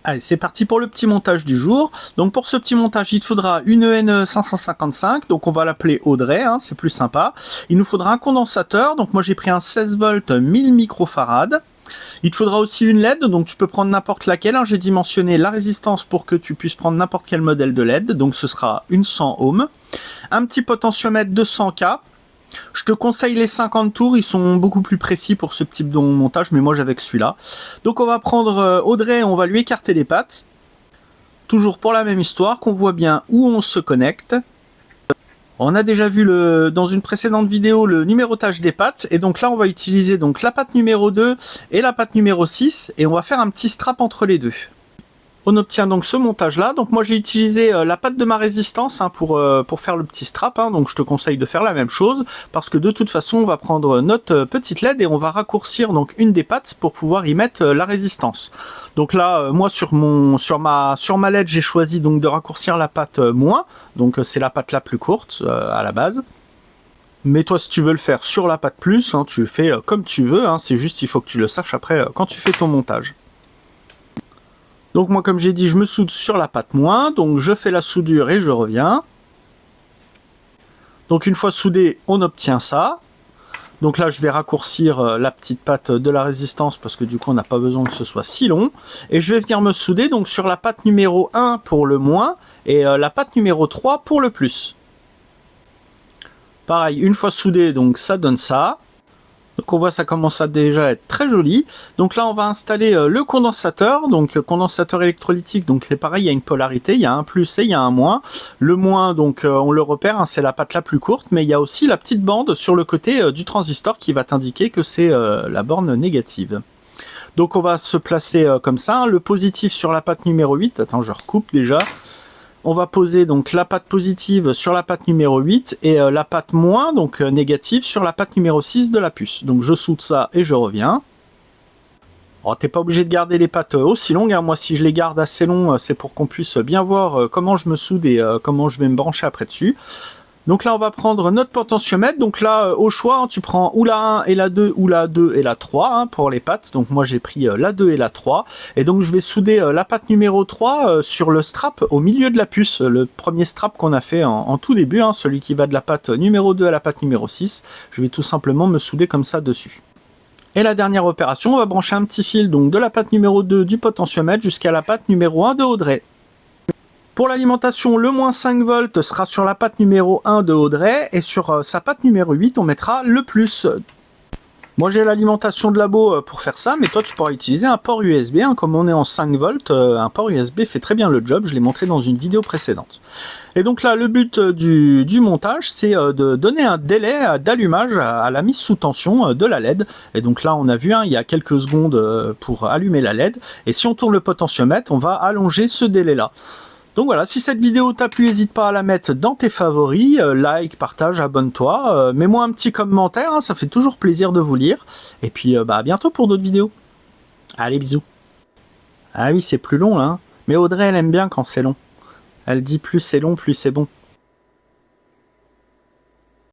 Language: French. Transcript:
Allez, c'est parti pour le petit montage du jour. Donc pour ce petit montage, il te faudra une EN555, donc on va l'appeler Audrey, hein, c'est plus sympa. Il nous faudra un condensateur, donc moi j'ai pris un 16 volts 1000 microfarad. Il te faudra aussi une LED, donc tu peux prendre n'importe laquelle, hein. J'ai dimensionné la résistance pour que tu puisses prendre n'importe quel modèle de LED, donc ce sera une 100 ohms. Un petit potentiomètre de 100K. Je te conseille les 50 tours, ils sont beaucoup plus précis pour ce type de montage, mais moi j'avais que celui-là. Donc on va prendre Audrey, on va lui écarter les pattes. Toujours pour la même histoire, qu'on voit bien où on se connecte. On a déjà vu dans une précédente vidéo le numérotage des pattes, et donc là on va utiliser donc la patte numéro 2 et la patte numéro 6, et on va faire un petit strap entre les deux. On obtient donc ce montage là, donc moi j'ai utilisé la patte de ma résistance, hein, pour faire le petit strap, hein. Donc je te conseille de faire la même chose, parce que de toute façon on va prendre notre petite LED et on va raccourcir donc une des pattes pour pouvoir y mettre la résistance. Donc là moi sur ma LED j'ai choisi donc de raccourcir la patte moins, donc c'est la patte la plus courte à la base. Mais toi, si tu veux le faire sur la patte plus, hein, tu le fais comme tu veux, hein. C'est juste il faut que tu le saches après quand tu fais ton montage. Donc moi, comme j'ai dit, je me soude sur la patte moins, donc je fais la soudure et je reviens. Donc une fois soudé, on obtient ça. Donc là, je vais raccourcir la petite patte de la résistance parce que du coup, on n'a pas besoin que ce soit si long. Et je vais venir me souder donc sur la patte numéro 1 pour le moins et la patte numéro 3 pour le plus. Pareil, une fois soudé, donc ça donne ça. Donc on voit ça commence à déjà être très joli. Donc là on va installer le condensateur, donc condensateur électrolytique, donc c'est pareil, il y a une polarité, il y a un plus et il y a un moins. Le moins donc on le repère, hein, c'est la patte la plus courte, mais il y a aussi la petite bande sur le côté du transistor qui va t'indiquer que c'est la borne négative. Donc on va se placer comme ça, hein, le positif sur la patte numéro 8, attends je recoupe déjà. On va poser donc la patte positive sur la patte numéro 8 et la patte moins, donc négative, sur la patte numéro 6 de la puce. Donc je soude ça et je reviens. Oh, t'es pas obligé de garder les pattes aussi longues, hein. Moi si je les garde assez longs, c'est pour qu'on puisse bien voir comment je me soude et comment je vais me brancher après dessus. Donc là on va prendre notre potentiomètre, donc là au choix, hein, tu prends ou la 1 et la 2 ou la 2 et la 3, hein, pour les pattes. Donc moi j'ai pris la 2 et la 3, et donc je vais souder la patte numéro 3 sur le strap au milieu de la puce, le premier strap qu'on a fait en tout début, hein, celui qui va de la patte numéro 2 à la patte numéro 6, je vais tout simplement me souder comme ça dessus. Et la dernière opération, on va brancher un petit fil donc de la patte numéro 2 du potentiomètre jusqu'à la patte numéro 1 de Audrey. Pour l'alimentation, le moins 5 volts sera sur la patte numéro 1 de Audrey, et sur sa patte numéro 8, on mettra le plus. Moi j'ai l'alimentation de labo pour faire ça, mais toi tu pourras utiliser un port USB, hein, comme on est en 5 volts, un port USB fait très bien le job, je l'ai montré dans une vidéo précédente. Et donc là, le but du montage, c'est de donner un délai d'allumage à la mise sous tension de la LED. Et donc là, on a vu, hein, il y a quelques secondes pour allumer la LED, et si on tourne le potentiomètre, on va allonger ce délai-là. Donc voilà, si cette vidéo t'a plu, n'hésite pas à la mettre dans tes favoris, like, partage, abonne-toi, mets-moi un petit commentaire, hein, ça fait toujours plaisir de vous lire. Et puis à bientôt pour d'autres vidéos. Allez, bisous. Ah oui, c'est plus long là, hein. Mais Audrey, elle aime bien quand c'est long. Elle dit plus c'est long, plus c'est bon.